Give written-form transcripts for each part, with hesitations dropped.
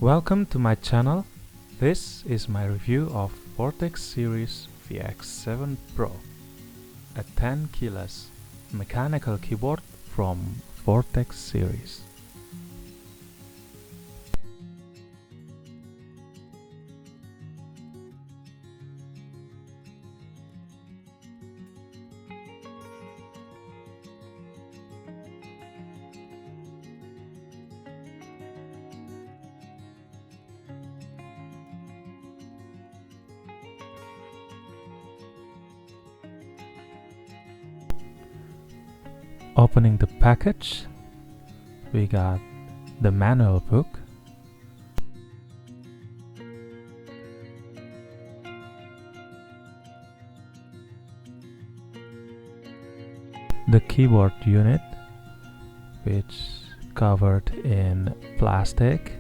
Welcome to my channel. This is my review of Vortexseries VX7 Pro, a 10 keyless mechanical keyboard from Vortexseries. Opening the package, we got the manual book, the keyboard unit, which covered in plastic,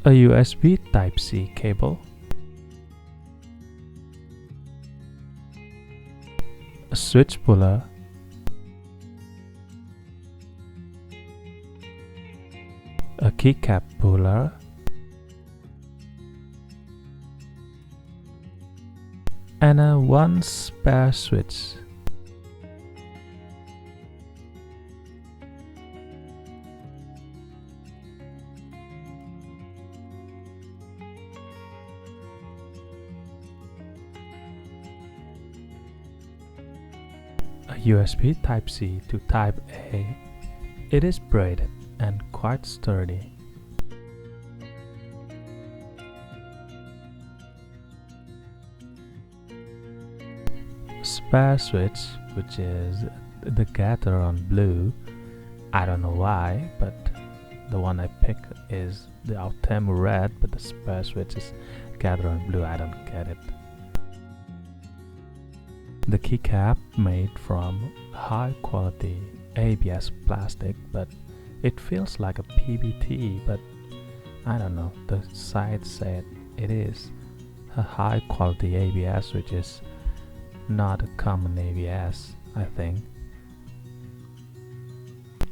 a USB Type-C cable, a switch puller, a keycap puller, and a one spare switch. A USB Type-C to Type-A. It is braided and quite sturdy. Spare switch, which is the gather on blue. I don't know why, but the one I picked is the Outemu Red, but the spare switch is gather on blue. I don't get it. The keycap made from high quality ABS plastic, but it feels like a PBT, but I don't know, the site said it is a high quality ABS, which is not a common ABS, I think.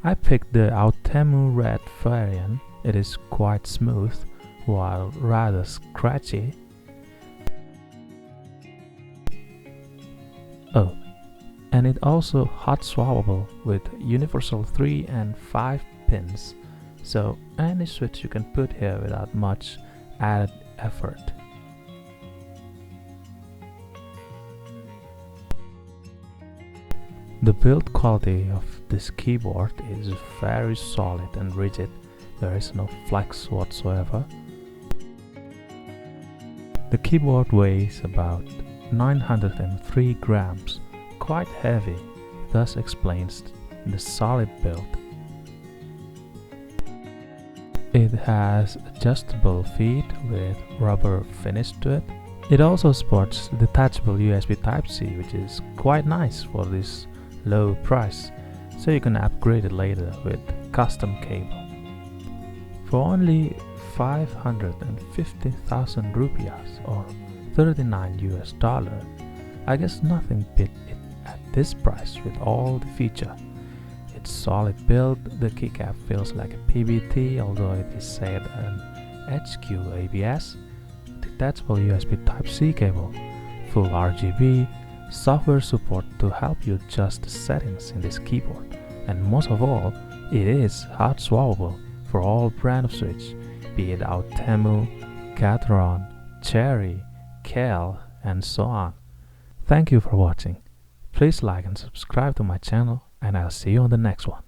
I picked the Outemu Red variant. It is quite smooth while rather scratchy. Oh, and it also hot swappable with universal 3 and 5 pins, so any switch you can put here without much added effort. The build quality of this keyboard is very solid and rigid. There is no flex whatsoever. The keyboard weighs about 903 grams, quite heavy, thus explains the solid build. It has adjustable feet with rubber finish to it. It also supports detachable USB Type-C, which is quite nice for this low price, so you can upgrade it later with custom cable. For only 550,000 rupees or 39 US dollar, I guess nothing beat it at this price with all the feature. Its solid build, the keycap feels like a PBT, although it is said an HQ ABS, detachable USB Type-C cable, full RGB, software support to help you adjust the settings in this keyboard, and most of all, it is hot swappable for all brand of switch, be it Outemu, Gateron, Cherry, Kale, and so on. Thank you for watching. Please like and subscribe to my channel, and I'll see you on the next one.